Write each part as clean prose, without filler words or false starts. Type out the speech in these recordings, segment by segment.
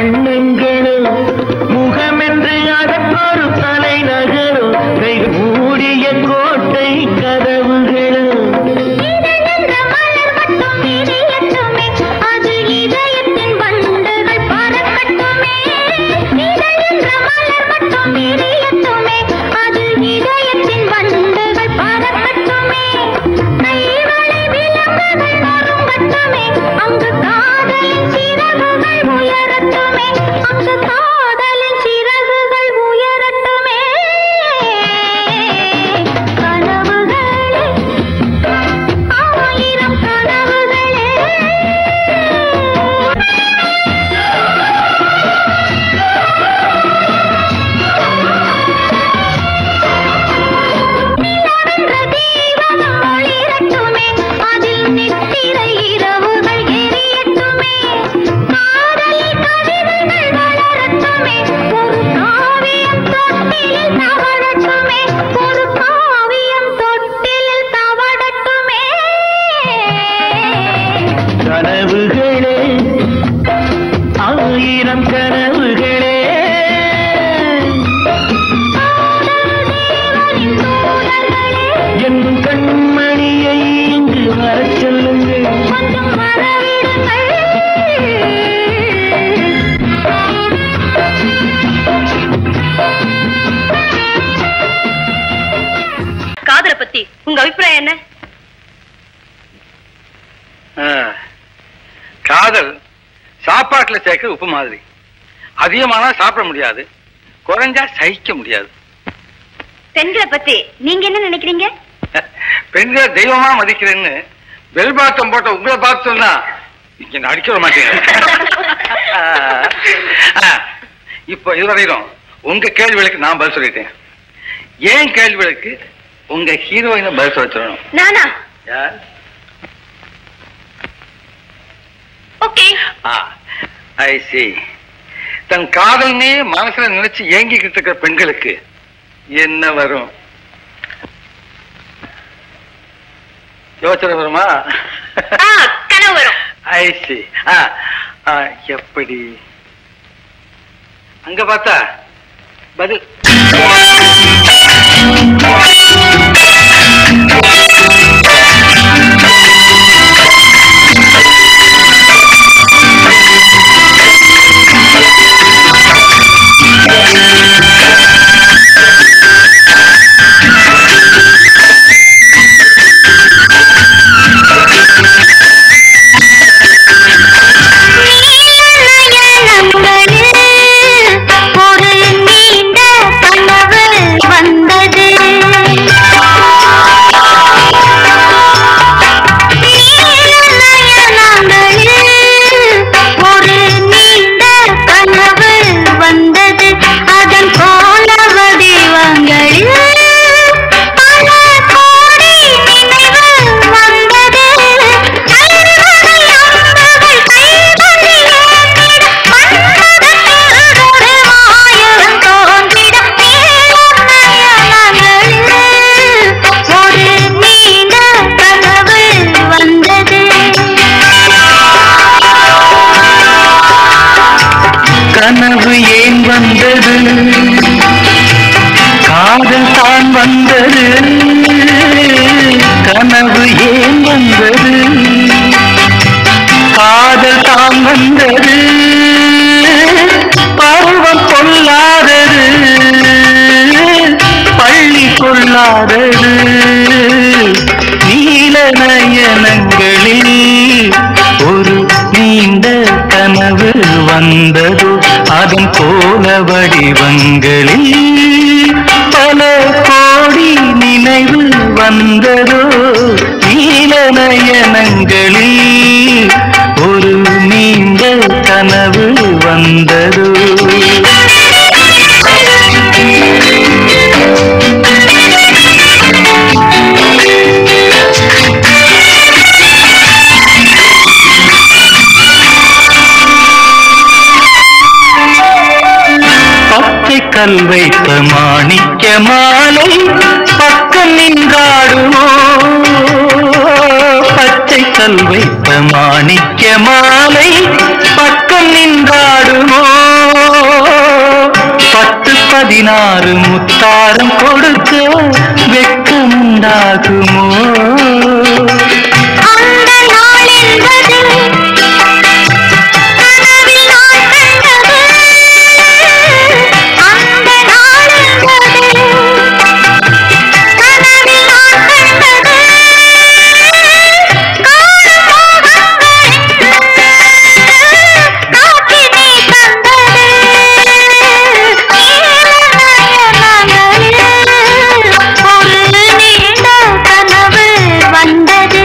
வண்ணங்களும் முகமென்று அதற்கொரு தலைநகரும் மூடிய கோட்டை கதவுகளும் உங்க அபிப்பிராயம் என்ன? காதல் சாப்பாட்டுல சேர்க்க உப்பு மாதிரி. அதிகமானா சாப்பிட முடியாது, குறைஞ்சா சகிக்க முடியாது. பெண்களை பத்தி நீங்க என்ன நினைக்கிறீங்க? பெண்களை தெய்வமா மதிக்கிறேன்னு வெல்பாட்டம் போட்ட உங்களை பார்த்து சொன்னா இங்க அடிக்க மாட்டீங்க. இப்ப இதுவரையிலும் உங்க கேள்விகளுக்கு நான் பதில் சொல்லிட்டேன். ஏன் கேள்விகளுக்கு உங்க ஹீரோயின பதில் சொல்ல சொல்லணும். நானா? ஓகே. ஐ see. தன் காதல்னே மனசுல நினைச்சு ஏங்கிக்கிட்டு இருக்கிற பெண்களுக்கு என்ன வரும்? யோசனை வருமா? கனவு வரும். ஐ see. எப்படி? அங்க பார்த்தா பதில். கனவு ஏன் வந்தது? காதல் தான் வந்தது. கனவு ஏன் வந்தது? காதல் தான் வந்தது. பருவம் கொள்ளாதது, பள்ளி கொள்ளாதது. நீல நயனங்களில் ஒரு நீண்ட கனவு வந்தது. அதன் கோல வடிவங்களில் பல கோடி நினைவு வந்ததோ. நீல நயனங்களில் ஒரு நீண்ட கனவு வந்ததோ. கல் வைத்த மாணிக்க மாலை பக்கம் நின்றாடுமோ. பச்சை கல் வைத்த மாணிக்க மாலை பக்கம் நின்றாடுமோ. 16 முத்தாரம் கொடுக்க வெட்கமுண்டாகுமோ? அந்த நாள் என்பது கனவில் நான் கண்டது. அந்த நாள் என்பது கனவில் நான் கண்டது. காணும் மோகங்களில் காற்றினை தந்தது. ஒரு நீண்ட கனவு வந்தது.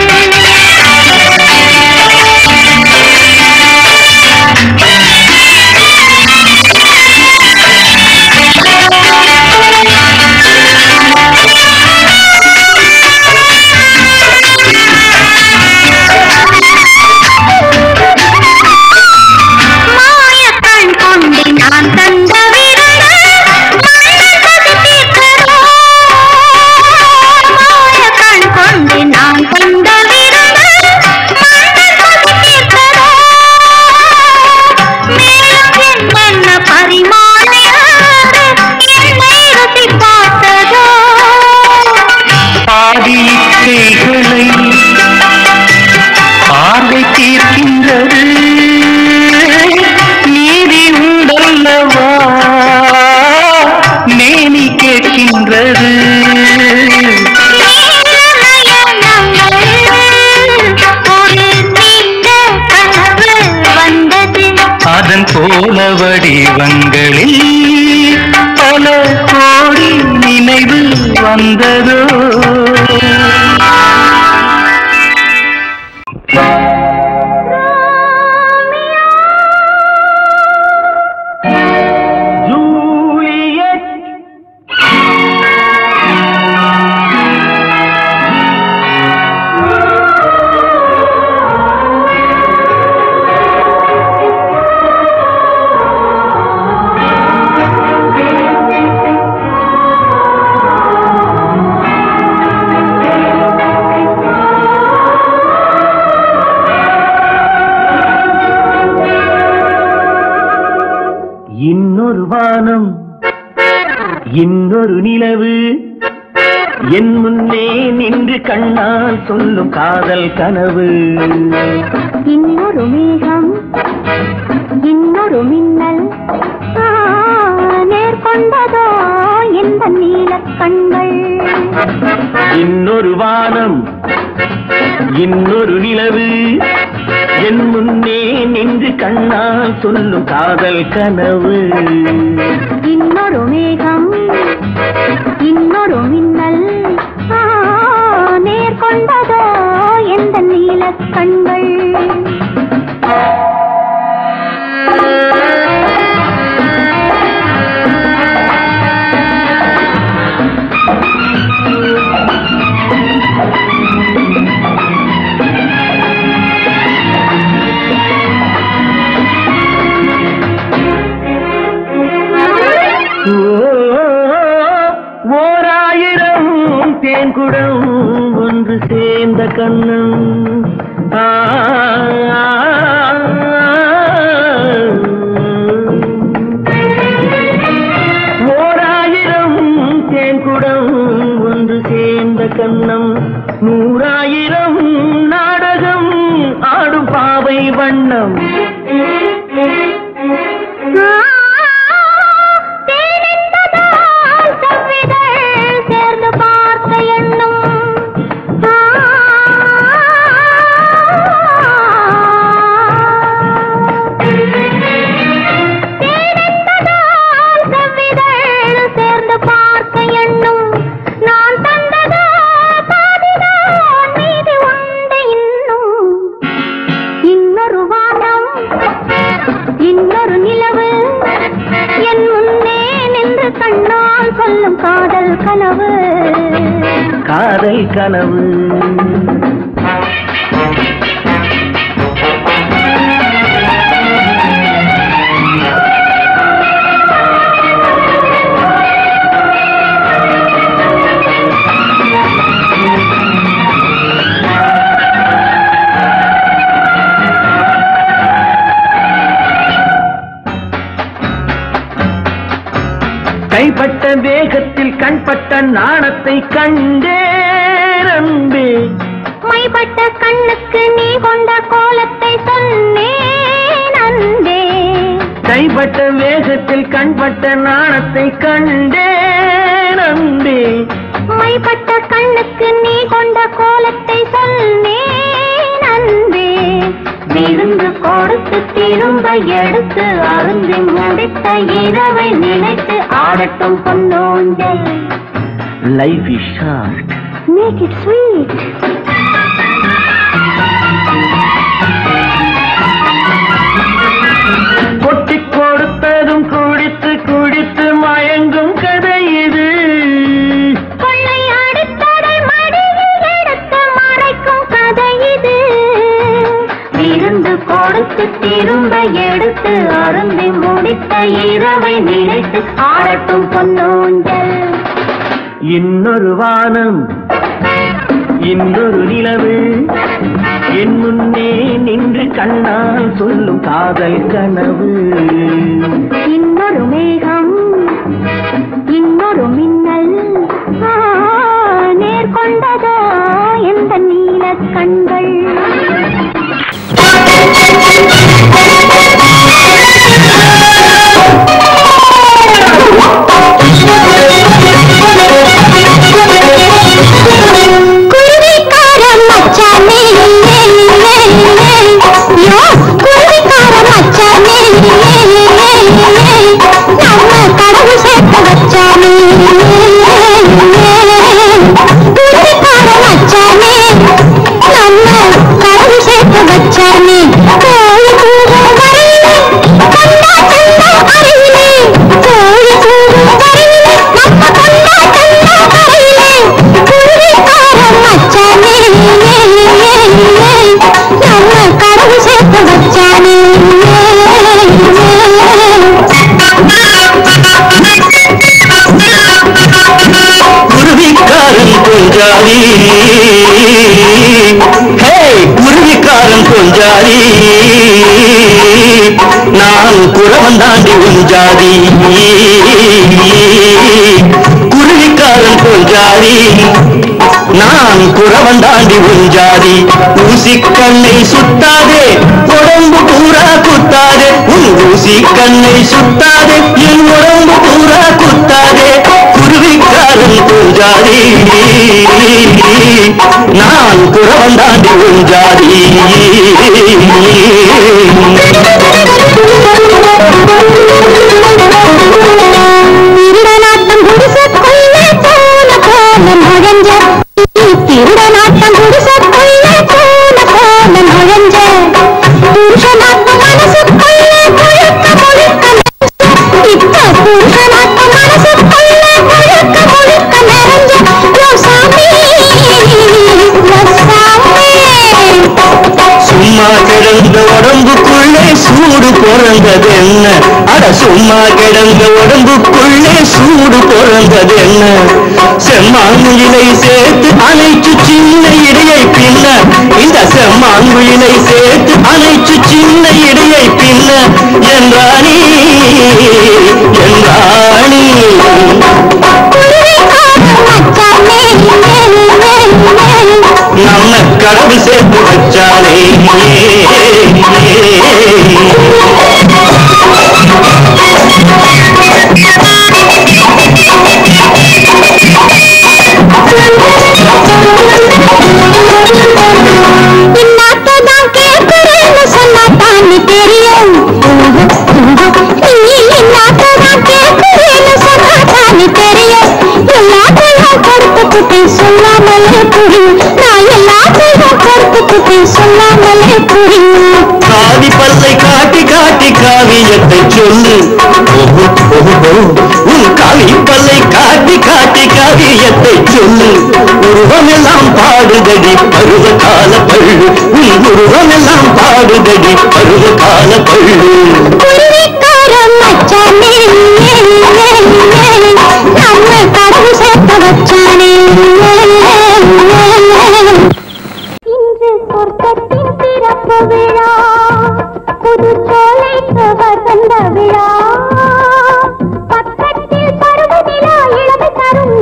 மாயக்கண் கொண்டு நான் தந்த விருந்து மன்னன் பசி தீர்த்ததோ. மாயக்கண் கொண்டு நான் தந்த விருந்து மன்னன் பசி தீர்த்ததோ. மேலும் என்னென்ன பரிமாறியாது என்னை ருசி பார்த்ததோ. பாதி இச்சைகளை பார்வை தீர்க்கின்றது, நீதி உண்டல்லவா மேனி கேட்கின்றது. ஒரு நீண்ட கனவு வந்தது. அதன் போல வடிவங்களில் பல கோடி நினைவு வந்ததோ? ஜூலியட் இன்னொரு வானம், இன்னொரு நிலவு என் முன்னே நின்று கண்ணால் சொல்லும் காதல் கனவு. இன்னொரு மேகம், இன்னொரு மின்னல் நேர்கொண்டதோ இந்த நீலக் கண்கள். இன்னொரு வானம், இன்னொரு நிலவு என் முன்னே நின்று கண்ணால் சொல்லும் காதல் கனவு. இன்னொரு மேகம், இன்னொரு மின்னல் நேர்கொண்டதோ இந்த நீலக் கண்கள். ஓராயிரம் தேன்குடம் ஒன்று சேர்ந்த கண்ணம். ஓராயிரம் தேன்குடம் ஒன்று சேர்ந்த கண்ணம். 100,000 நாடகம் ஆடும் பாவை வண்ணம். சேர்ந்து பார்த்த எண்ணம் சேர்ந்து பார்த்த எண்ணம். நான் தந்ததோ பாதிதான் மீதி உண்டு இன்னும். இன்னொரு வானம், இன்னொரு நிலவு என் முன்னே நின்று கண்ணால் சொல்லும் காதல் கனவு. காதல் கனவு. கைப்பட்ட கண்பட்ட நாணத்தை கண்டேன் அன்பே. மைப்பட்ட கண்ணுக்கு நீ கொண்ட கோலத்தை சொன்னேன் அன்பே. கைப்பட்ட வேகத்தில் கண்பட்ட நாணத்தை கண்டேன் அன்பே. மைப்பட்ட கண்ணுக்கு நீ கொண்ட கோலத்தை சொன்னேன் அன்பே. விருந்து கொடுத்து திரும்ப எடுத்து அருந்தி முடித்த இரவை நினைத்து ஆடட்டும் பொன்னோஞ்சல். Life is short, make it sweet. கொட்டி கொடுத்ததும் குடித்து குடித்து மயங்கும் கதை இது. கொள்ளை அடித்ததை மடியில் எடுத்து மறைக்கும் கதை இது. விருந்து கொடுத்து திரும்ப எடுத்து அருந்தி முடித்த இரவை நினைத்து ஆடட்டும் பொன்னோஞ்சல். இன்னொரு வானம் இன்னொரு நிலவு என் முன்னே நின்று கண்ணால் சொல்லும் காதல் கனவு. இன்னொரு மேகம் இன்னொரு மின்னல் நேர்கொண்டதோ எந்த நீல கண்கள். நான் குறவன் தாண்டி உஞ்சாதி குருவிக்காரன் கொஞ்சாதி. நான் குறவன் தாண்டி உஞ்சாதி. ஊசி கண்ணை சுத்தாதே உடம்பு பூரா குத்தாதே. உன் ஊசி கண்ணை சுத்தாதே என் உடம்பு பூரா குத்தாதே. குருவிக்காரன் கொஞ்சாதி. நான் குறவன் தாண்டி உஞ்சாதி. திருடநாட்டம் குடிசைக்குள்ளே போன போன நுழைஞ்ச. திருடநாட்டம் குடிசைக்குள்ளே போன போன நுழைஞ்ச. புருஷநாட்டம் மனசுக்குள்ளே முழுக்க முழுக்க இப்ப புருஷநாட்டம் மனசுக்குள்ளே முழுக்க முழுக்க நிறைஞ்ச. யோசாமி சும்மா கிடந்த உடம்புக்குள்ளே சூடு பிறந்தது என்ன? அட சும்மா கிடந்த உடம்புக்குள்ளே சூடு பிறந்தது என்ன? செம்மாங்குயிலை சேர்த்து அனைத்து சின்ன இடையை பின்ன. இந்த செம்மாங்குயிலை சேர்த்து அனைத்து சின்ன இடையை பின்ன. என்றாணி என்றாணி நம்ம கடவுள் சேர்த்து வச்சாலே. இன்னாத்தான் கேட்கிறேன்னு சொன்னாத்தானே தெரியும். இன்னாத்தான் கேட்கிறேன்னு சொன்னாத்தானே தெரியும். எல்லாத்தையும் கருத்துக்கிட்டே சொல்லாமலே புரியும். நான் எல்லாத்தையும் கருத்துக்கிட்டே சொல்லாமலே புரியும். காவி பல்லை காட்டி காட்டி காவியத்தை சொல்லு. உன் காவி பல்லை காட்டி காட்டி காவியத்தை சொல்லு. உருவமெல்லாம் பாடுதடி பருவ கால பள்ளு. உன் உருவமெல்லாம் பாடுதடி பருவ கால பள்ளு. குருவிக்காரன் மச்சானே நம்ம கடவுள் சேர்த்து வச்சானே. இன்று சொர்க்கத்தின் திறப்பு விழா, புது சோலைக்கு வசந்த விழா. பக்கத்தில் பருவ நிலா இளமை தரும்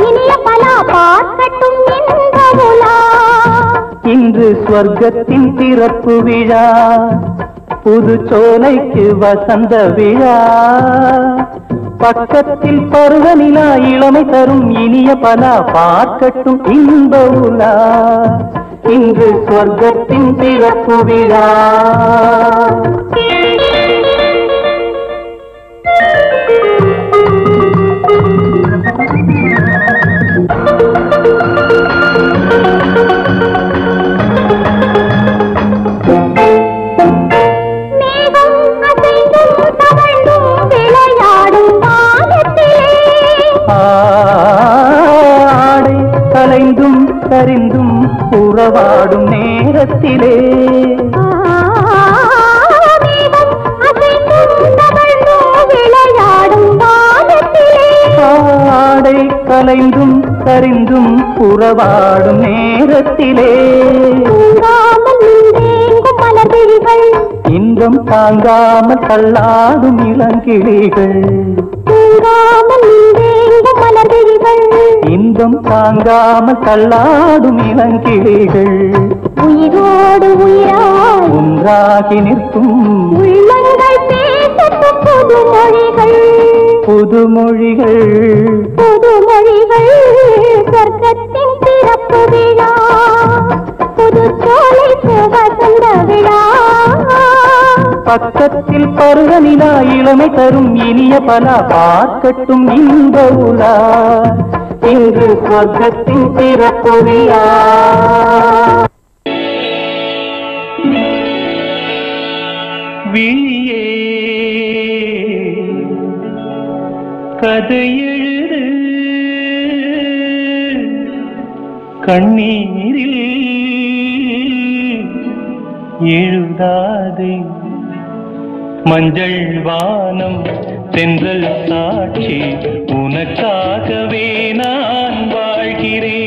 சொர்க்கத்தின் திறப்பு விழா, புது சோலைக்கு வசந்த விழா. பக்கத்தில் பருவநிலா இளமை தரும் இனிய பலா, பார்க்கட்டும் இன்ப உலா. இன்று சொர்க்கத்தின் திறப்பு விழா. ஆடை கலைந்தும் சரிந்தும் உறவாடும் நேரத்திலே, ஆடை கலைந்தும் சரிந்தும் உறவாடும் நேரத்திலே, இன்பம் தாங்காமல் தள்ளாடும் இளங்கிளிகள், இன்பம் தாங்காமல் தள்ளாடும் இளங்கிளிகள், உயிரோடு உயிராய் ஒன்றாகி நிற்கும் உள்ளங்கள் பேசட்டும் புதுமொழிகள், புதுமொழிகள், புதுமொழிகள். சொர்க்கத்தின் திறப்பு விழா, புது சோலைக்கு வசந்த விழா. பக்கத்தில் பருவநிலா இளமை தரும் இனிய பலா, பார்க்கட்டும் இன்ப உலா. இன்று சொர்க்கத்தின் திறப்பு விழா. விழியே கதை எழுது, கண்ணீரில் எழுதாதே. மஞ்சள் வானம் தென்றல் சாட்சி, உனக்காகவே நான் வாழ்கிறேன்.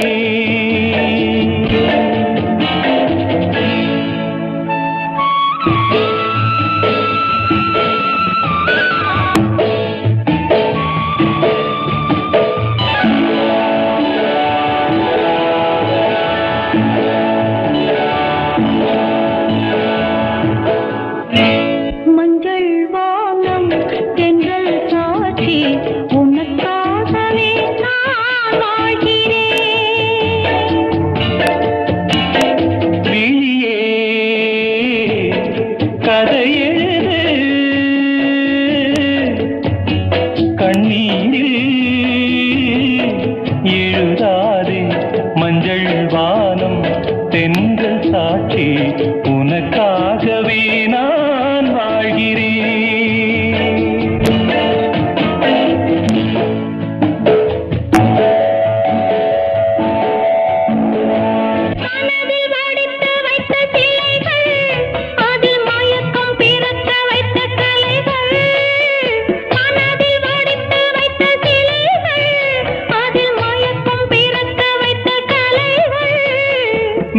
உனக்காகவே நான் வாழ்கிறேன்.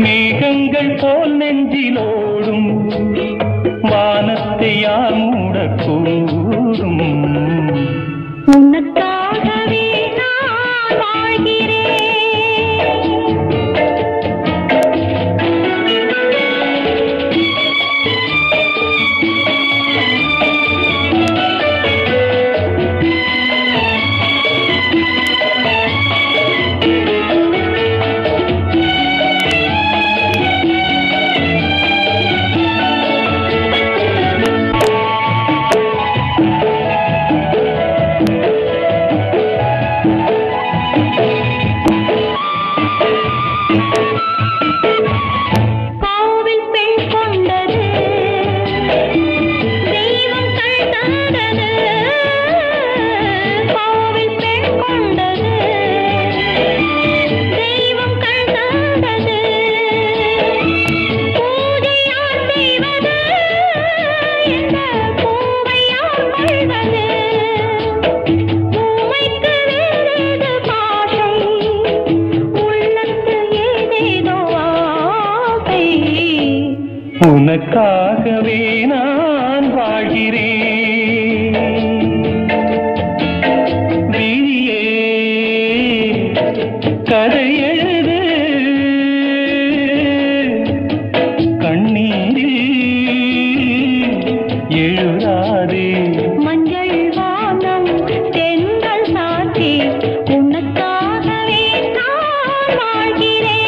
மேகங்கள் போல் நெஞ்சிலோடும் வானத்தை யார் மூடக்கூடும். உனக்காகவே நான் வாழ்கிறேன். உனக்காகவே நான் வாழ்கிறேன். விழியே கதை எழுது, எழுதாதே மஞ்சள் வானம் தென்றல் சாட்சி உனக்காகவே நான் வாழ்கிறேன்.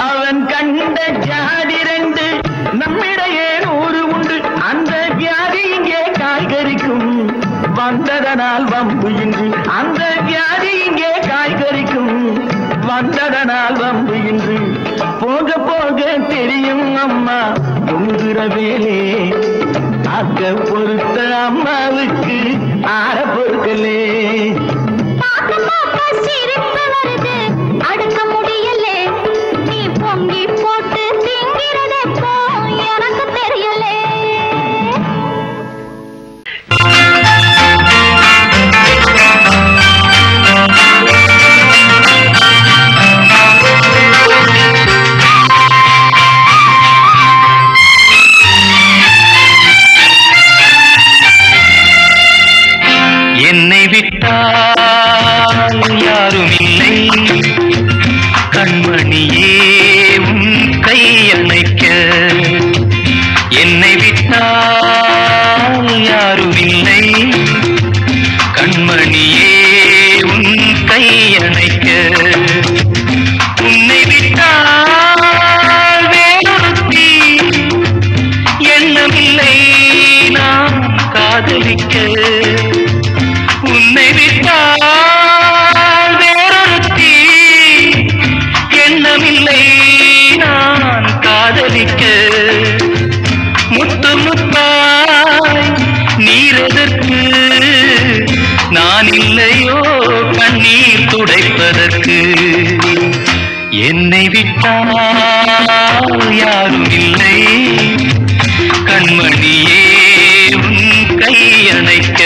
அவன் கண்ட ஜாதி ரெண்டு நம்மிடையே 100 உண்டு. அந்த வியாதி இங்கே காய்கறிக்கும் வந்ததனால் வம்பு இன்றி. அந்த வியாதி இங்கே காய்கறிக்கும் வந்ததனால் வம்பு இன்றி. போக போக தெரியும் அம்மா பொங்குற வேலே. ஆக்க பொறுத்த அம்மாவுக்கு ஆற பொறுக்கலே. அடுக்க முடியலே நீ பொங்கி போட்டு திங்கிறதே போ எனக்கு தெரியலே. விட்டால் யாரும் இல்லை கண்மணியே உன் கை அணைக்க என்னை விட்டால் யாரும் இல்லை கண்மணியே உன் கை அணைக்க உன்னை விட்டால் வேறொருத்தி எண்ணமில்லை நான் காதலிக்க உன்னை விட்டால் வேறொருத்தி எண்ணமில்லை நான் காதலிக்க முத்து முத்தாய் நீரெதற்கு நான் இல்லையோ கண்ணீர் துடைப்பதற்கு என்னை விட்டால் யாரும் இல்லை கண்மணியே உன் கை அணைக்க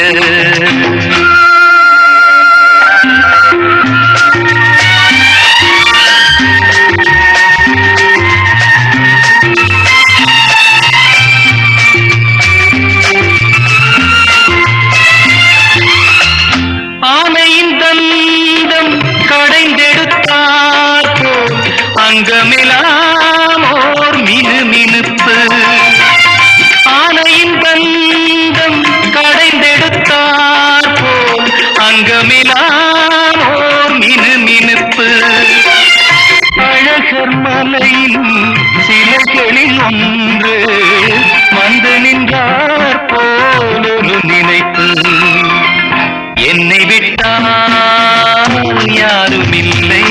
ஆனையின் தந்தம் கடைந்தெடுத்தார் போல் அங்கமெல்லாம் ஓர் மினுமினுப்பு ஆனையின் தந்தம் கடைந்தெடுத்தார் போல் அங்கமெல்லாம் ஓர் மினுமினுப்பு அழகர் மலையின் சிலைகளில் ஒன்று வந்து நின்றார் போல் ஒரு நினைப்பு என்னை விட்டால் யாரும் இல்லை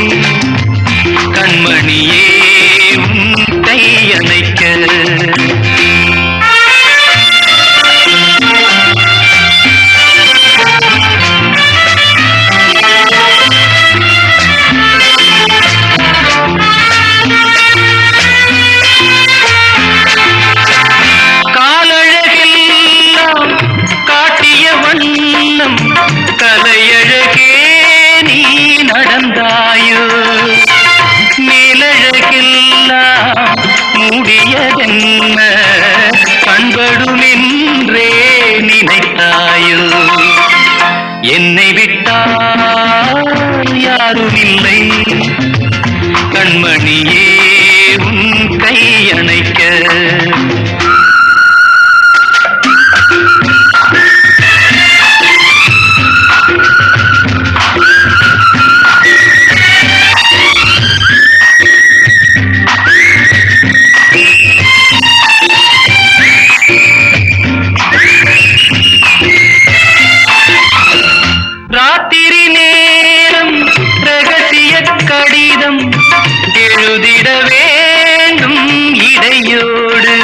கண்மணியே உன் கை அணைக்க காலழகெல்லாம் காட்டிய வண்ணம் கலையழகே நீ நடந்தாயோ மேலழகெல்லாம் மூடியதென்ன பண்படுமென்றே நினைத்தாயோ என்னை விட்டால் யாரும் இல்லை கண்மணியே உன் கை அணைக்க ராத்திரி நேரம் ரகசிய கடிதம் எழுதிட வேண்டும் இடையோடு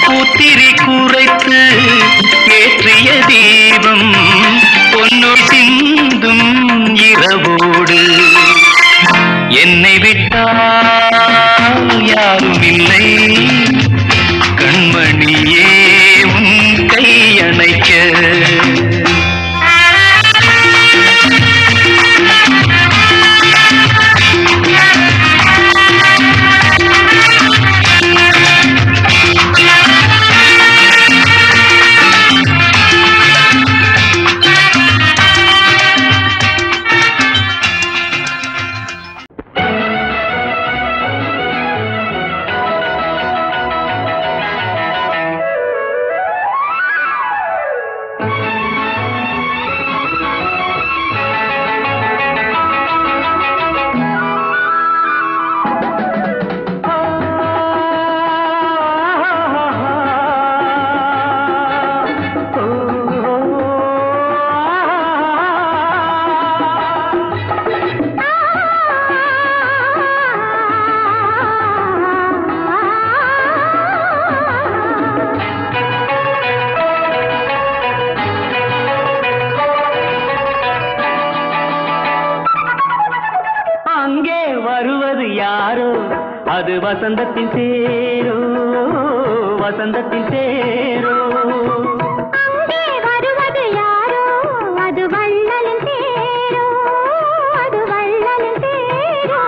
பூத்திரி குறைத்து ஏற்றிய தீபம் பொன்னுள் சிந்தும் இரவோடு என்னை விட்டால் யாரும் இல்லை கண்மணியே உன் கை அணைக்க அது வசந்தத்தின் தேரோ வசந்தத்தின் தேரோ அங்கே வருவது யாரோ அது வள்ளலின் தேரோ அது வள்ளலின் தேரோ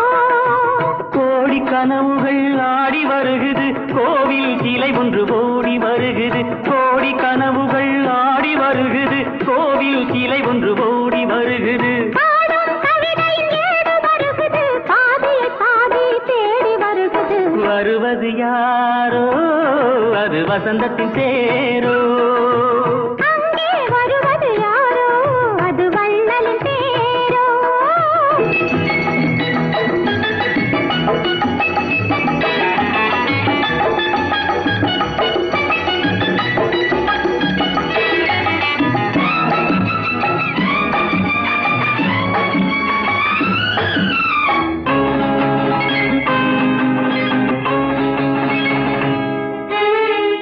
கோடி கனவுகள் ஆடி வருகுது கோவில் சிலை ஒன்று ஓடி வருகுது கோடி கனவுகள் ஆடி வருகுது கோவில் பாதையில் கிளை ஒன்று ஓடி வருகிறது. வருவது யாரோ அது வசந்தத்தின் தேரோ. அங்கே வருவது யாரோ அது வள்ளலின் தேரோ.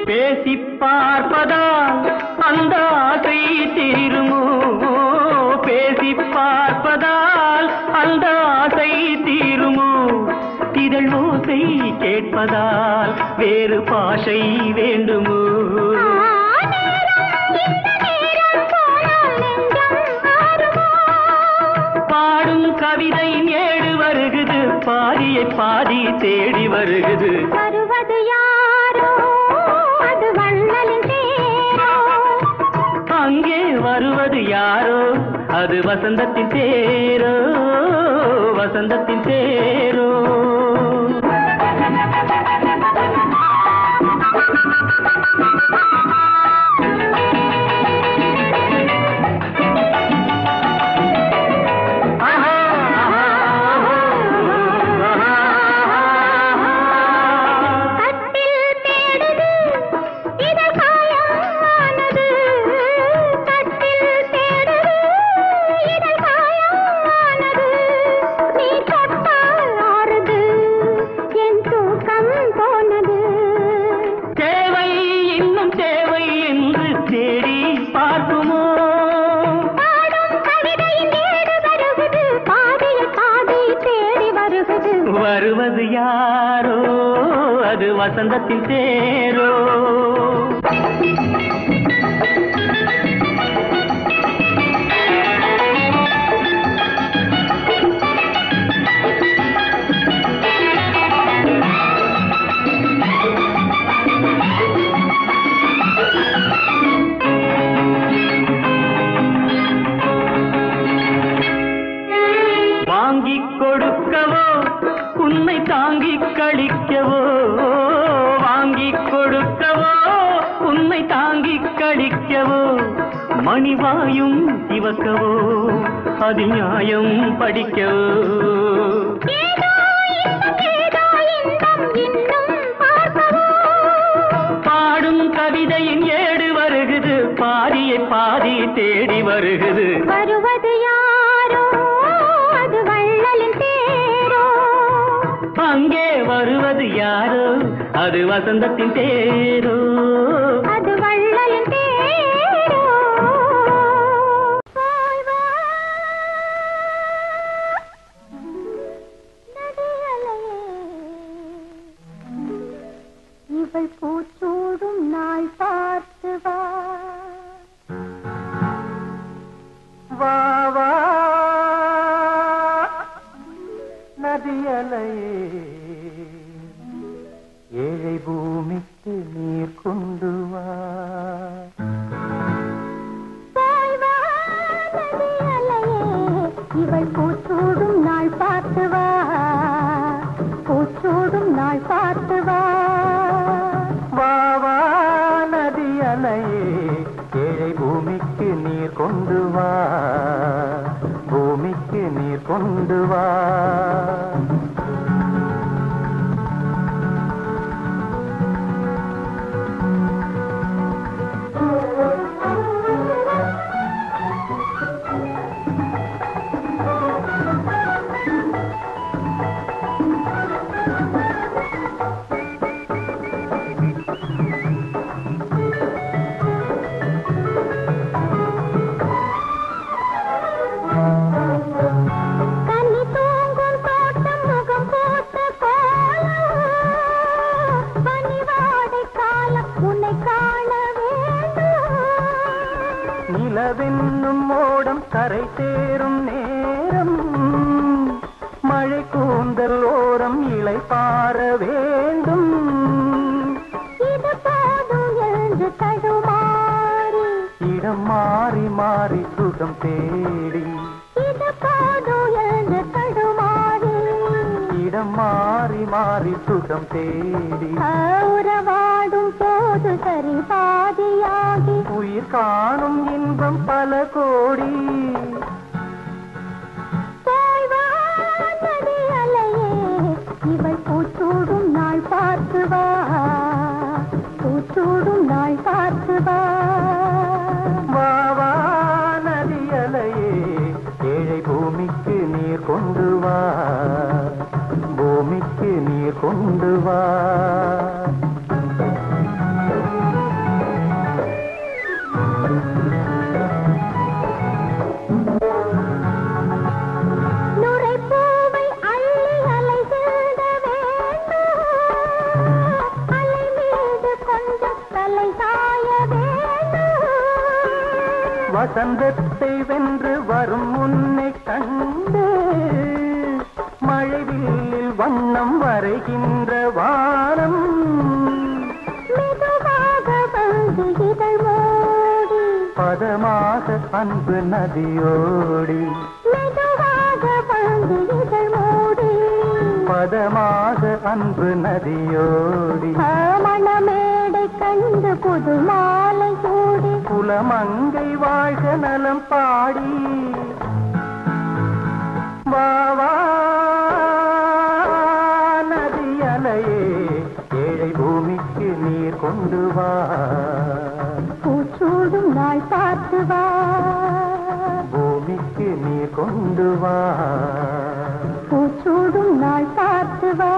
பேசி பார்ப்பதால் அந்த ஆசை தீருமோ, பேசி பார்ப்பதால் அந்த ஆசை தீருமோ, இதழ் ஓசை கேட்பதால் வேறு பாஷை வேண்டுமோ. பாடும் கவிதை ஏடு வருகுது, பாதியை பாதி தேடி வருகுது. வருவது யாரோ அது வள்ளலின் தேரோ. அங்கே வருவது யாரோ அது வசந்தத்தின் தேரோ, வசந்தத்தின் தேரோ. வருவது யாரோ அது வசந்தத்தின் தேரோ. வாங்கிக் கொடுக்கவோ உன்னை தாங்கிக் கழிக்கவோ, வாங்கிக் கொடுக்கவோ உன்னை தாங்கிக் கழிக்கவோ, மணிவாயும் சிவக்கவோ அது நியாயம் படிக்கவோ. பாடும் கவிதையின் ஏடு வருகுது, பாதியை பாதி தேடி வருகுது. வருவது யாரோ அது வள்ளலின் தேரோ. அங்கே வருவது யாரோ அது வசந்தத்தின் தேரோ, அது வள்ளலின் தேரோ. போய் வா நதியலையே, இவள் பூச்சூடும் நாள் பார்த்து வா. வா வா நதியலையே, ஏழை பூமிக்கு நீர் கொண்டு வா. போய் வா நதியலையே, இவள் பூச்சூடும் நாள் பார்த்து வா, பூச்சூடும் நாள் பார்த்து வா. வா வா நதியலையே, ஏழை பூமிக்கு நீர் கொண்டு வா, பூமிக்கு நீர் கொண்டு வா. நிலவென்னும் மோடம் கரை சேரும் நேரம், மழை கூந்தல் ஓரம் இலை பார வேண்டும். இது போதும் என்று தடுமாறி இடம் மாறி மாறி சுகம் தேடி இது போதும் என்று தடுமாறி இடம் மாறி மாறி சுகம் தேடி உறவாடும் போது சரி பாதியாகி உயிர் காணும் இன்பம் பல கோடி நதி அலையே இவள் பூச்சூடும் நாள் பார்த்து வா பூச்சூடும் நாள் பார்த்து வா வா நதி அலையே ஏழை பூமிக்கு நீர் கொண்டு வா பூமிக்கு நீர் கொண்டு வா வசந்தத்தை வென்று வரும் முன்னை கண்டு மழைவில்லில் வண்ணம் வரைகின்ற வானம் மெதுவாக வந்து இதழ் மூடி பதமாக அன்பு நதியோடி மெதுவாக வந்து இதழ் மூடி பதமாக அன்பு நதியோடி மணமேடை கண்டு புது மாலை சூடி குலமங்கை வாழ்க நலம் பாடி வா நதி அலையே ஏழை பூமிக்கு நீர் கொண்டு வா பூச்சூடும் நாள் பார்த்து வா பூமிக்கு நீர் கொண்டு வா பூச்சூடும் நாள் பார்த்து வா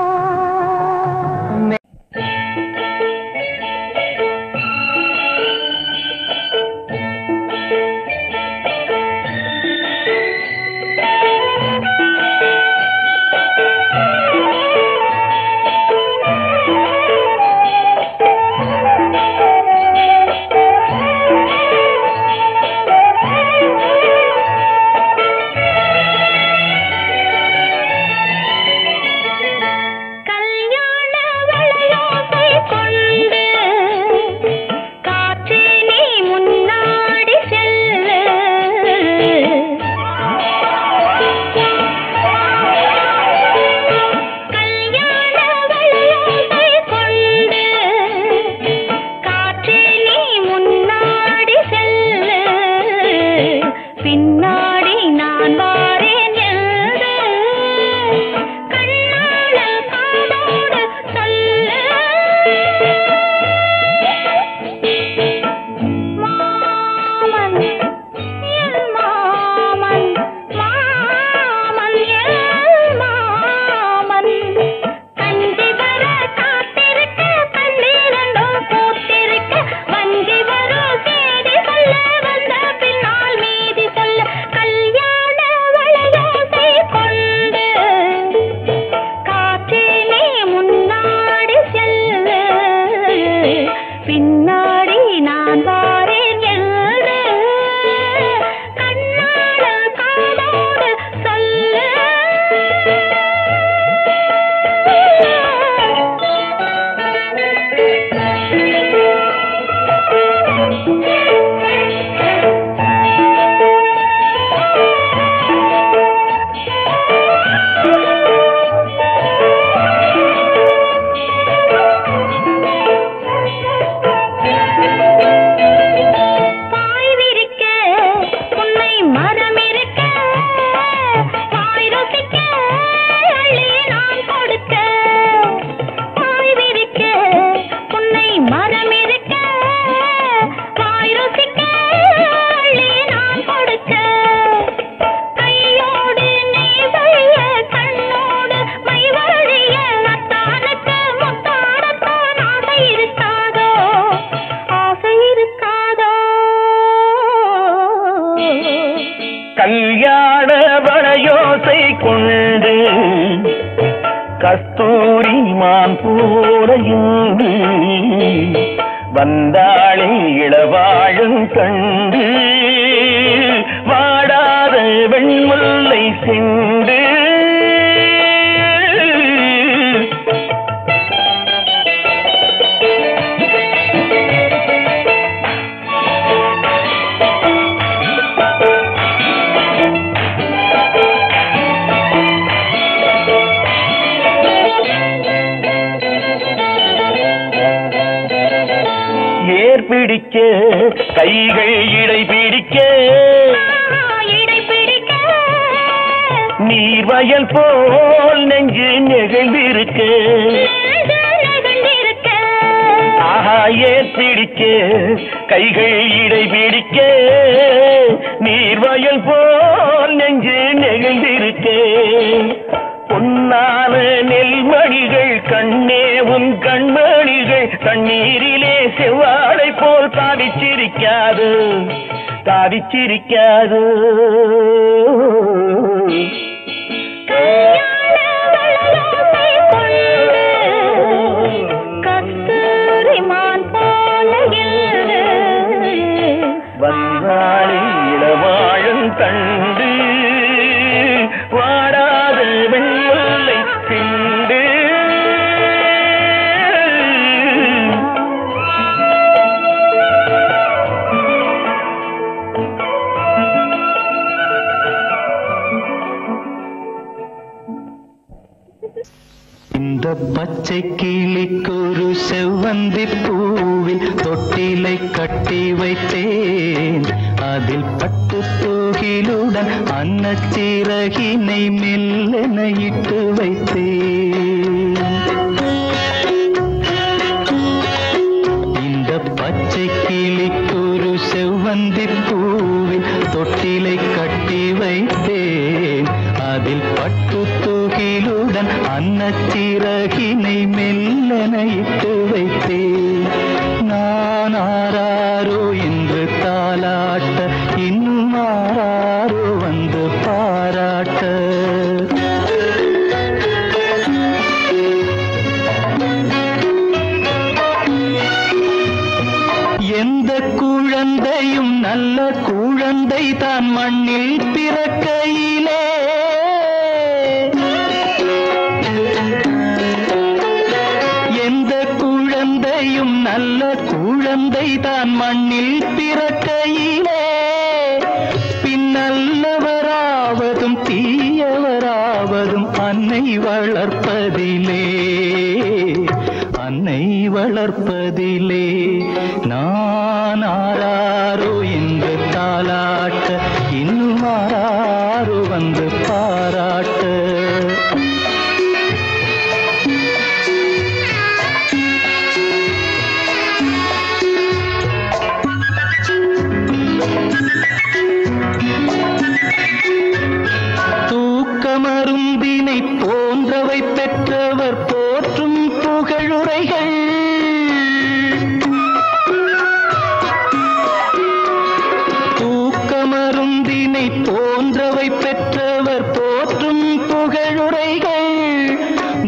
கல்யாண வளையோசை கொண்டு கஸ்தூரி மான் போரையுண்டு வந்தாளே இளவாழும் கண்டு வாடாத வெண்முல்லை செண்டு கைகள் இடை பிடிக்க நீர்வயல் போல் நெஞ்சு நெகிழ்ந்திருக்க ஆஹா ஏற்றிடிக்க கைகள் இடை பிடிக்க நீர்வயல் போல் நெஞ்சு நெகிழ்ந்திருக்க பொன்னான நெல்மணிகள் கண்ணே உன் கண்மணிகள் தண்ணீரிலே செவ்வாழை போல் தாவிச்சிரிக்காது தாவிச்சிரிக்காது வந்தாளி இளவாழம் கண்டு வாடாத வெள்ளை சிண்டு இந்த பச்சை கிளிக்கொரு செவ்வந்தி பூவில் தொட்டிலை கட்டி வைத்தேன் அதில் பட்டு தூகிலுடன் அன்னச்சிறகினை மெல்லென இட்டு வைத்தேன் இந்த பச்சை கிளிக்கொரு செவ்வந்தி பூவில் தொட்டிலை கட்டி வைத்தேன் அதில் பட்டு தூகிலுடன் அன்னச்சிறகினை மெல்லென இட்டு வைத்தேன் நான் ஆராரோ என்று தாலாட்ட இன்னும் ஆராரோ வந்து பாராட்ட எந்த குழந்தையும் நல்ல குழந்தை தான் மண்ணில் பிறக்கையிலே எந்த குழந்தையும் நல்ல குழந்தை தான் மண்ணில் பிறக்கையிலே பின்னல்லவராவதும் தீயவராவதும் அன்னை வளர்ப்பதிலே அன்னை வளர்ப்பதிலே நான் ஆராரோ என்று தாலாட்ட இன்னும் ஆராரோ வந்து பாராட்ட தூக்கமருந்தினை போன்றவை பெற்றவர் போற்றும் புகழுரைகள் தூக்கமருந்தினை போன்றவை பெற்றவர் போற்றும் புகழுரைகள்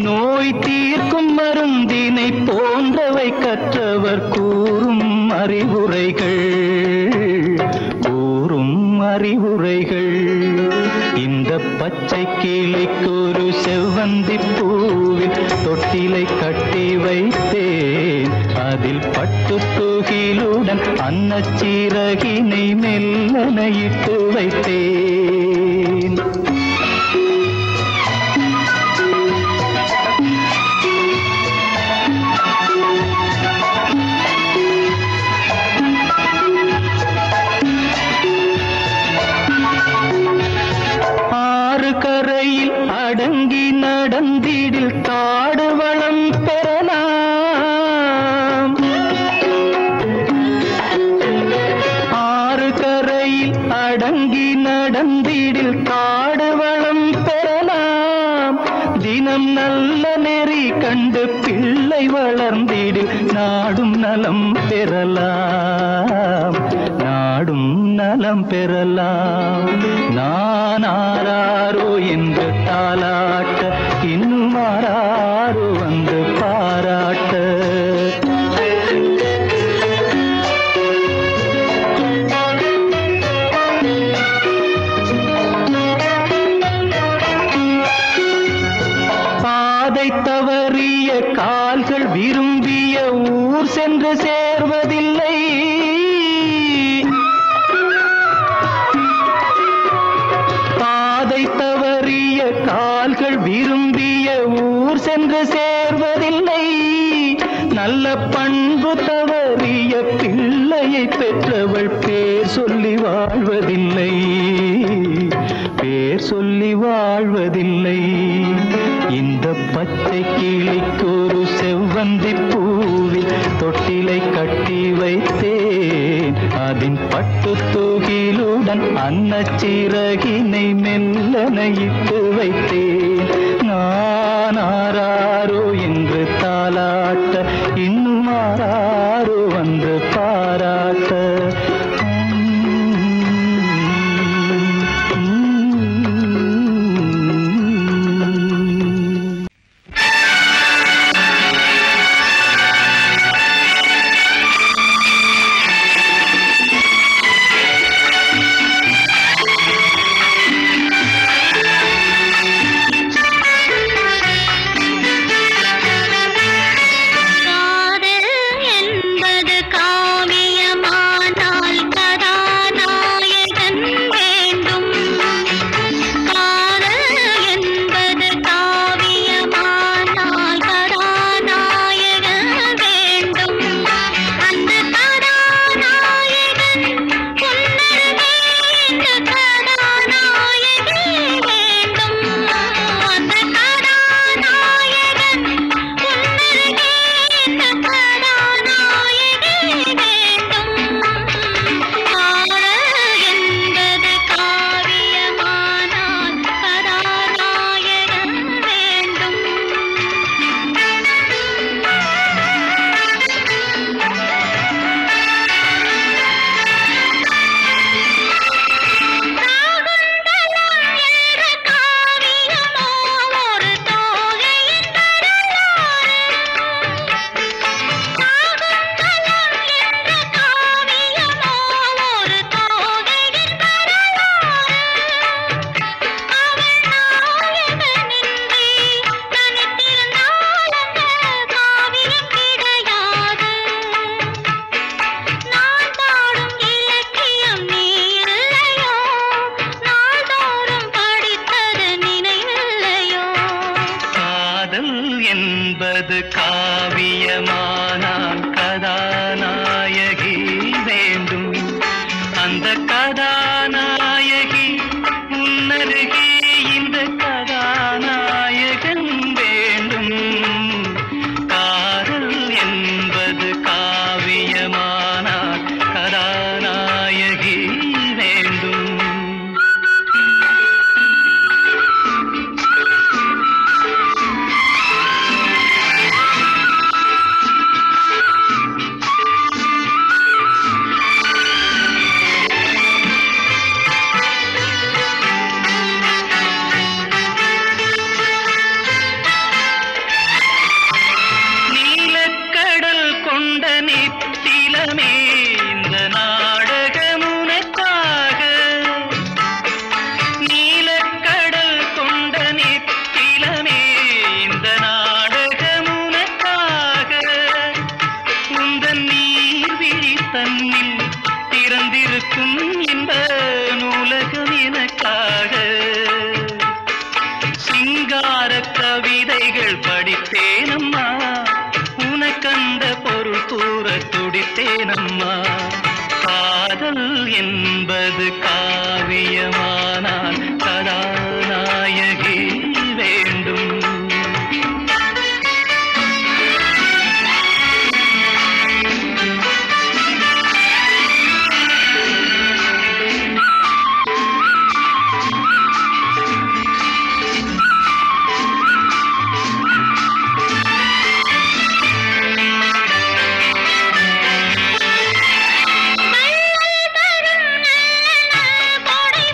நோய் தீர்க்கும் மருந்தினை போன்றவை கற்றவர் கூறும் அறிவுரைகள் கூறும் அறிவுரைகள் இந்த பச்சை கிளிக்கொரு செவ்வந்தி பூவில் தொட்டிலை கட்டி வைத்தேன் அதில் பட்டு தூகிலுடன் அன்னச்சிறகினை மெல்லென இட்டு வைத்தேன் கரையில் அடங்கி நடந்திடில் காடு வளம் பெறலாம் ஆறு கரையில் அடங்கி நடந்திடில் காடு வளம் பெறலாம் தினம் நல்ல நெறி கண்டு பிள்ளை வளர்ந்திடில் நாடும் நலம் பெறலாம் நாடும் நலம் பெறலாம் நான் ஆராரோ என்று தாலாட்ட இன்னும் ஆராரோ வந்து பாராட்ட பாதை தவறிய கால்கள் விரும்பிய ஊர் சென்று சேர்வதில்லை கால்கள் பேர் சொல்லி வாழ்வதில்லை, பேர் சொல்லி வாழ்வதில்லை. இந்த பச்சை கிளிக்கு ஒரு செவ்வந்தி பூவில் தொட்டிலை கட்டி வைத்தேன். அதன் பட்டு தூகிலுடன் அன்னச்சிறகினை மெல்லனையிட்டு வைத்தேன். நான் ஆராரோ என்று தாலாட்ட, இன்னும் ஆராரோ வந்து பாராட்ட. என்பது காவியமானால் கதாநாயகி வேண்டும். அந்த கதாநாயகி முன்னருகே இந்த கதாநாயகன் வேண்டும். காதல் என்பது காவியமானால் கதாநாயகி வேண்டும். கவிதைகள் படித்தேனம்மா, உனக்கந்த பொருள் கூற துடித்தேனம்மா. காதல் என்பது காவியமானால் கதாநாயகி வேண்டும்.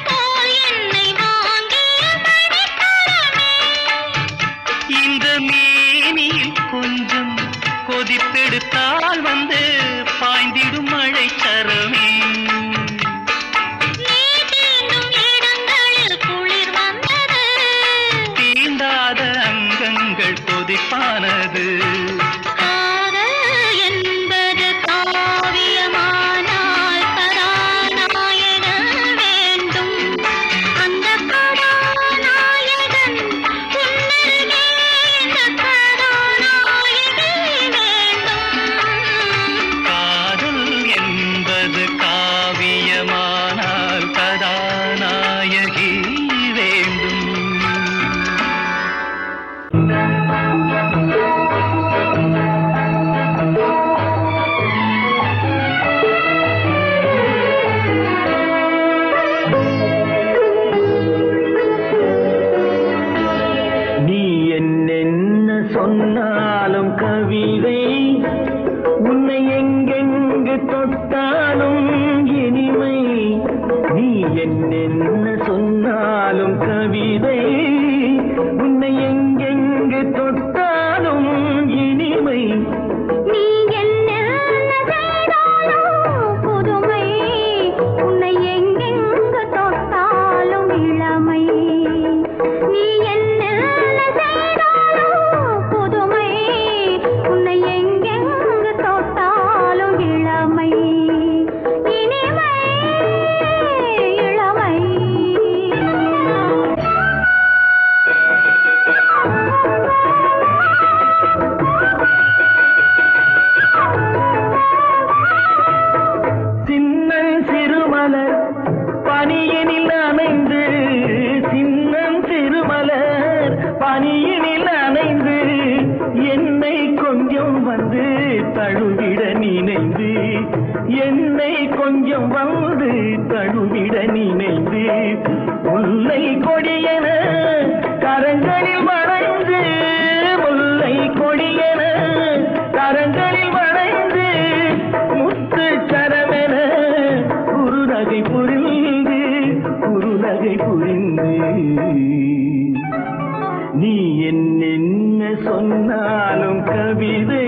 போய் வந்து தழுவிட நினைந்து முல்லை கொடியன கரங்களில் வளைந்து முல்லை கொடியன கரங்களில் வளைந்து முத்து சரமென குறுநகை புரிந்து நீ என்ன சொன்னாலும் கவிதை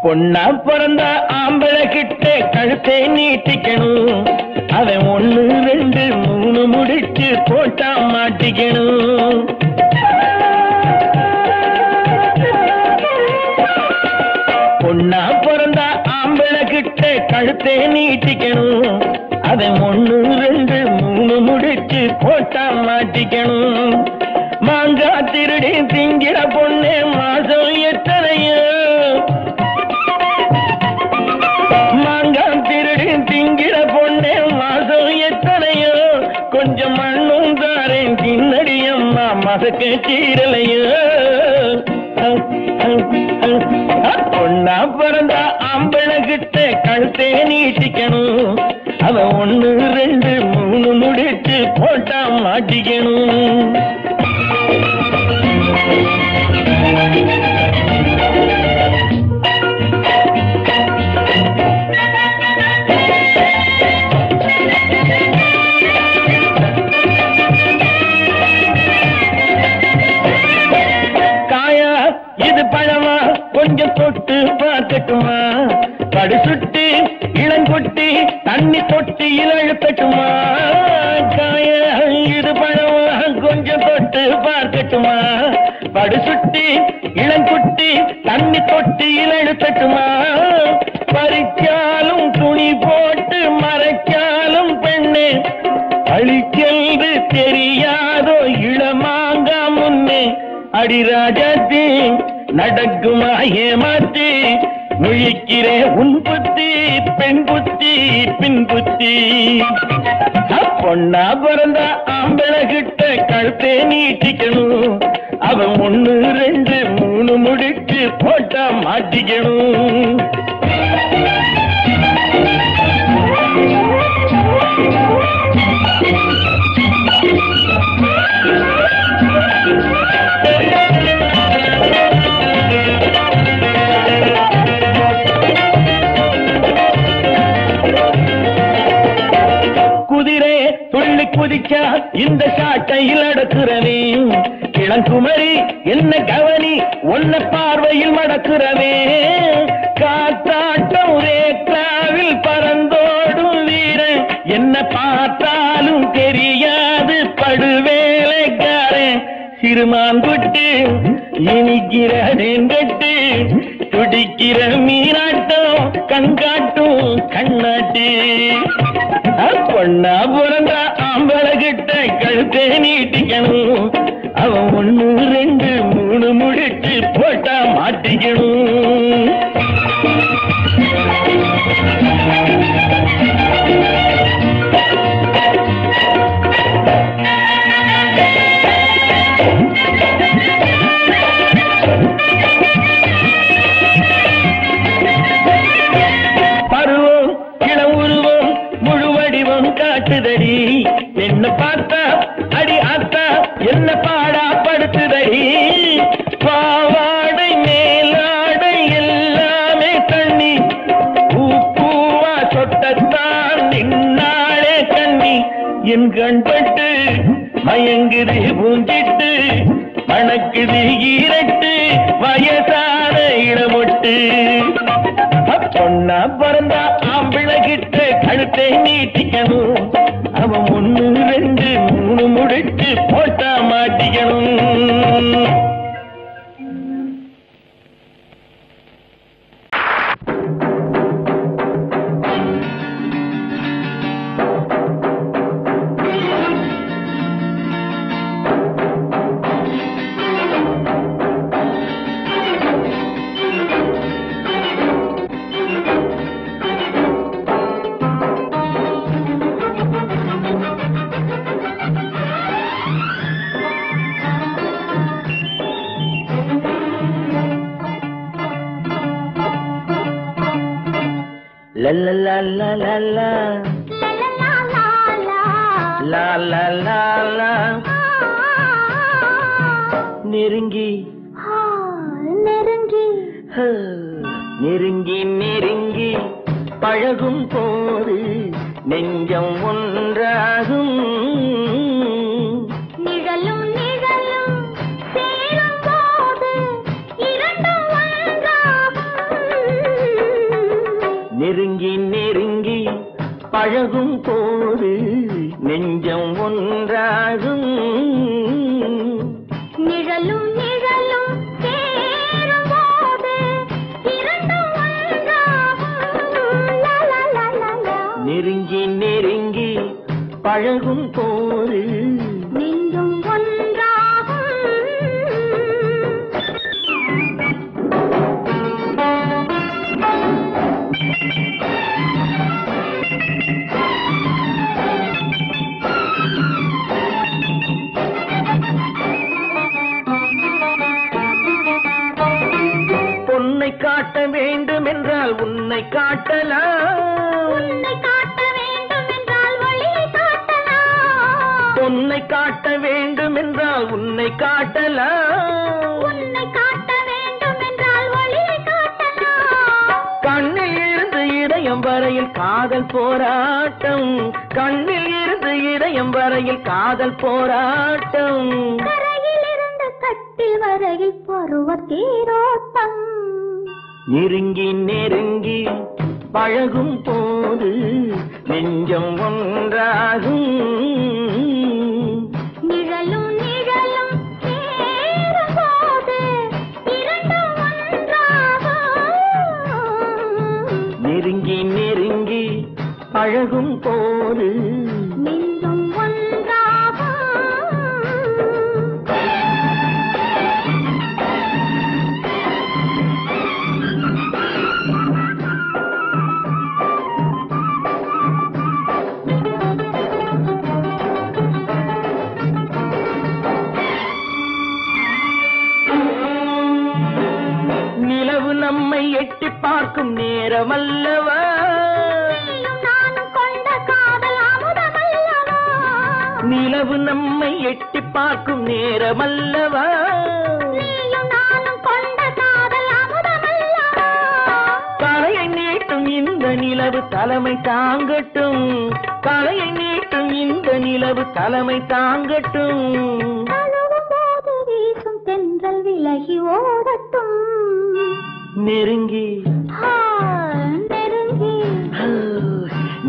பொண்ணா பிறந்த ஆம்பளை கிட்ட கழுத்தை நீட்டிக்கணும். அவன் 1 2 3 முடிச்சு போட்டா மாட்டிக்கணும். பொண்ணா பிறந்த ஆம்பளை கிட்ட கழுத்தை நீட்டிக்கணும். அவன் 1 2 3 முடிச்சு போட்டா மாட்டிக்கணும். மாங்கா திருடி திங்கிற பொண்ணே மாசம் எத்தனையோ. மாங்கா திருடி திங்கிற பொண்ணே மாசம் எத்தனையோ. கொஞ்சம் மண்ணும் தாரேன் தின்னடியம்மா மசக்க சீரலையோ. பொண்ணா பிறந்த ஆம்பளை கிட்ட கழுத்தை நீட்டிக்கணும். அவன் 1 2 3 முடிச்சு போட்டா மாட்டிக்கணும். காயா இது பழமா கொஞ்சம் தொட்டு பார்க்கட்டுமா. படு சுட்டு இளங்கொட்டி தண்ணி தொட்டி இழத்தட்டுமா. காயா இது பழமா கொஞ்சம் தொட்டு பார்க்கட்டுமா. படு சுட்டி இளங்குட்டி தண்ணி தொட்டி இழத்தட்டுமா. பறிச்சாலும் துணி போட்டு மறைச்சாலும் பெண்ணே அழிச்சென்று தெரியாதோ இளமாங்கா முன்னே. அடிராஜாத்தி நடக்குமா ஏமாத்தி முழிக்கிறே உன் புத்தி பெண் புத்தி பின் புத்தி. பொண்ணா பிறந்த ஆம்பளை கிட்ட கழுத்தை நீட்டிக்கணும். அவன் 1 2 3 முடிச்சு போட்டா மாட்டிக்கணும். குதிரை துள்ளி குதிச்சா இந்த சாட்டையில் அடக்குறவே. இளங்குமரி என்ன கவனி ஒன்ன பார்வையில் மடக்குறவே. காத்தாட்டம் ரேக்ராவில் பறந்தோடும் வீரன் என்ன பார்த்தாலும் தெரியாது படுவேலைக்காரன். சிறுமான்குட்டு இனிக்கிறேன் கட்டு துடிக்கிற மீனாட்டம் கண்காட்டும் கண்ணாட்டு. பொண்ணா பிறந்த ஆம்பளை கிட்ட கழுத்தை நீட்டிக்கணும். அவன் 1 2 3 முடிச்சு போட்டா மாட்டிக்கணும். பருவம் இளம் உருவம் முழு வடிவம் காட்டுதடி. என்ன பார்த்தா அடி ஆத்தா என்ன பாடா படுத்துதடி. பாவாடை மேலாடை எல்லாமே தண்ணி பூவா சொட்டத்தான் நின்னாளே கண்ணி. என் கண்பட்டு மயங்குது பூஞ்சிட்டு மணக்குது ஈரட்டு வயசான இளமொட்டு. பொண்ணா பிறந்தா ஆம்பிளை கிட்ட கழுத்தை நீட்டிக்கணும். அவன் 1 2 3 முடிச்சு போட்டா மாட்டிக்கணும். La la la la la la la la la la. நெருங்கி நெருங்கி நெருங்கி நெருங்கி பழகும் போது நெஞ்சம் ஒன்றாகும். நிழலும் நிழலும் சேரும் போது இரண்டும் ஒன்றாகும். பழகும் போது நெஞ்சம் ஒன்றாகும் நிழலும் நிழலும் சேரும் போது இரண்டும் ஒன்றாகும் லா லா லா லா லா. நெருங்கி நெருங்கி பழகும் போது நெஞ்சும் ஒன்றாகும். பொன்னை காட்ட வேண்டும் என்றால் உன்னை காட்டலாம். உன்னை காட்ட வேண்டும் என்றால் வழியை காட்டலாம். பொன்னை காட்ட வேண்டும் என்றால் உன்னை காட்டலாம். உன்னை காட்ட வேண்டும் என்றால் வழியை காட்டலாம். கண்ணில் இருந்து இதயம் வரையில் காதல் போராட்டம். கண்ணில் இருந்து இதயம் வரையில் காதல் போராட்டம். கரையில் இருந்து கட்டில் வரையில் பருவ தேரோட்டம். நெருங்கி நெருங்கி பழகும் போது நெஞ்சம் ஒன்றாகும். நிழலும் நிழலும் சேரும் போது இரண்டும் ஒன்றாகும். நெருங்கி நெருங்கி பழகும் போது நெஞ்சும் ஒன்றாகும். நிலவு நம்மை எட்டி பார்க்கும் நேரம் அல்லவா. நீயும் நானும் கொண்ட காதல் அமுதமல்லவா. நிலவு நம்மை எட்டி பார்க்கும் நேரம் அல்லவா. நீயும் நானும் கொண்ட காதல் அமுதமல்லவா. தலையை நீட்டும் இந்த நிலவு தலைமை தாங்கட்டும். தலையை நீட்டும் இந்த நிலவு தலைமை தாங்கட்டும். தழுவும் போது வீசும் தென்றல் விலகி ஓடட்டும். நெருங்கி ஆ, நெருங்கி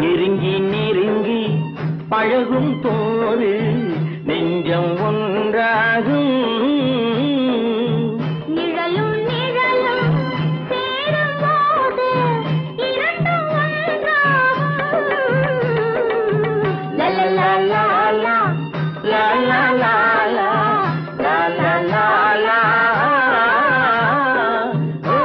நெருங்கி நெருங்கி பழகும் போது நெஞ்சம் ஒன்றாகும். நிழலும் நிழலும் சேரும் போது இரண்டும் ஒன்றாகும். லா லா லா லா லா லா லா லா லா லா லா லா லா. ஓ,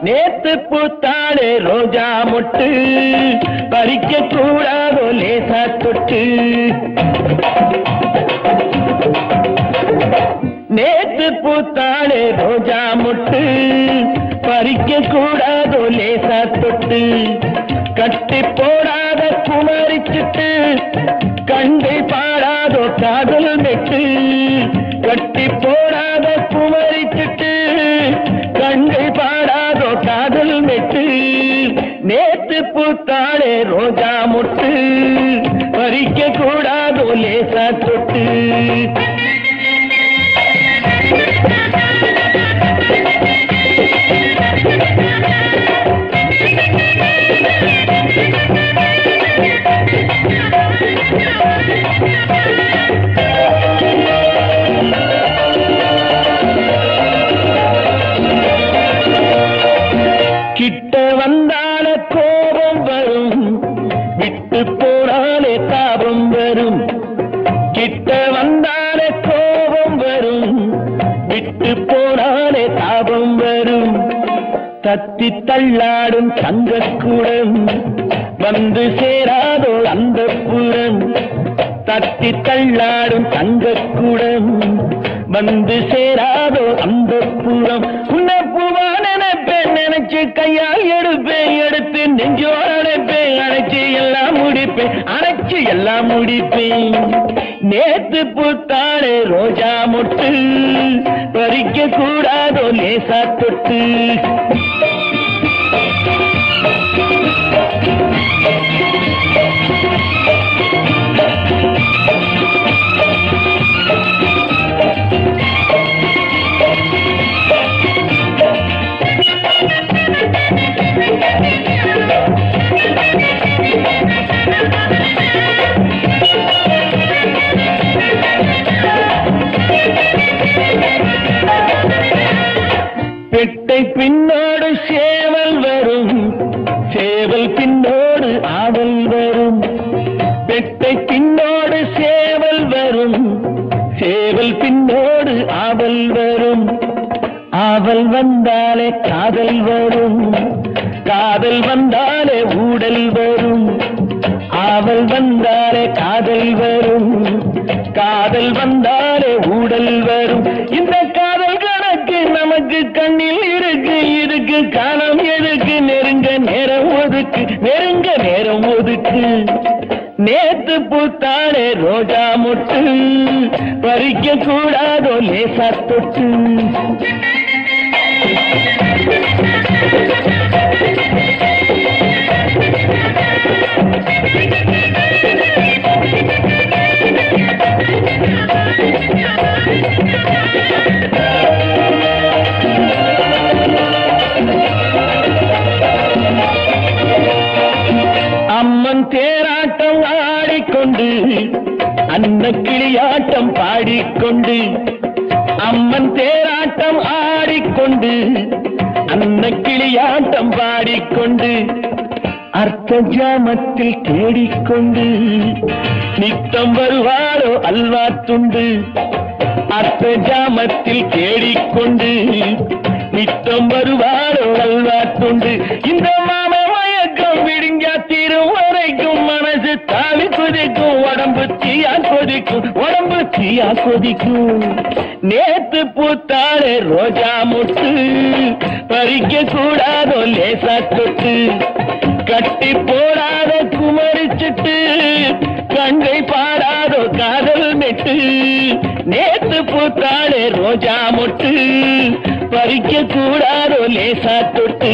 நேத்து பூத்தாளே ரோஜா மொட்டு பறிக்க கூடாதோ லேசா தொட்டு. நேத்து பூத்தாளே ரோஜா மொட்டு பறிக்க கூடாதோ லேசா தொட்டு. கட்டி போடாத குமரிச்சுட்டு கண்டு பாடாதோ காதல் மெட்டு. கட்டி போடாத குமரிச்சுட்டு கண்டு பாடாதோ காதல் மெட்டு. நேத்து பூத்தாளே ரோஜா மொட்டு பறிக்க கூடாதோ லேசா தொட்டு. கிட்ட வந்தால கோபம் வரும், விட்டு போனாலே தாபம் வரும். கிட்ட வந்தாலே கோபம் வரும், விட்டு போனாலே தாபம் வரும். தத்தி தள்ளாடும் தங்கக்கூடம் வந்து சேராதோ அந்த புறம். தத்தி தள்ளாடும் தங்கக்கூடம் வந்து சேராதோ அந்த புறம். உன்னப்புவா நினைப்பேன், நினைச்சு கையால் எடுப்பேன், எடுத்து நெஞ்சோட அணைப்பேன், அணைச்சு எல்லாம் முடிப்பேன், அணைச்சு எல்லாம் முடிப்பேன். நேத்து பூத்தாளே ரோஜா மொட்டு பறிக்க கூடாதோ லேசா தொட்டு. ஒரு ஆவல் வரும், ஆவல் வந்தாலே காதல் வரும், காதல் வந்தாலே ஊடல் வரும், ஆவல் வந்தாலே காதல் வரும், காதல் வந்தாலே ஊடல் வரும். இந்த காதல் கணக்கு நமக்கு கண்ணில் இருக்கு, இருக்கு காலம் எதுக்கு, நெருங்க நேரம் ஒதுக்கு, நெருங்க நேரம் ஒதுக்கு. நேத்து பூத்தானே ரோஜா மொட்டு, பறிக்க கூடாதோ லேசா தொட்டு. அம்மன் தேராட்டம் ஆடிக்கொண்டு, அன்ன கிளியாட்டம் பாடிக்கொண்டு, அம்மன் தேராட்டம் ஆடிக்கொண்டு, அன்ன கிளியாட்டம் பாடிக்கொண்டு, அர்த்த ஜாமத்தில் தேடிக்கொண்டு, நித்தம் வருவாரோ அல்வா துண்டு. அர்த்த ஜாமத்தில் தேடிக்கொண்டு, நித்தம் வருவாரோ அல்வா துண்டு. இந்த மாம மயக்கம் விடுங்கா தீரும் வரைக்கும் மனசு தாவி கொதிக்கும், உடம்பு தீயா கொதிக்கும், உடம்பு தீயா கொதிக்கும். நேத்து பூத்தாளே ரோஜா மொட்டு, பறிக்க கூடாதோ லேசா தொட்டு. கட்டி போடாத குமரிச்சிட்டு, கங்கை பாடாதோ காதல் மெட்டு. நேத்து பூத்தாளே ரோஜா மொட்டு, பறிக்க கூடாதோ லேசா தொட்டு.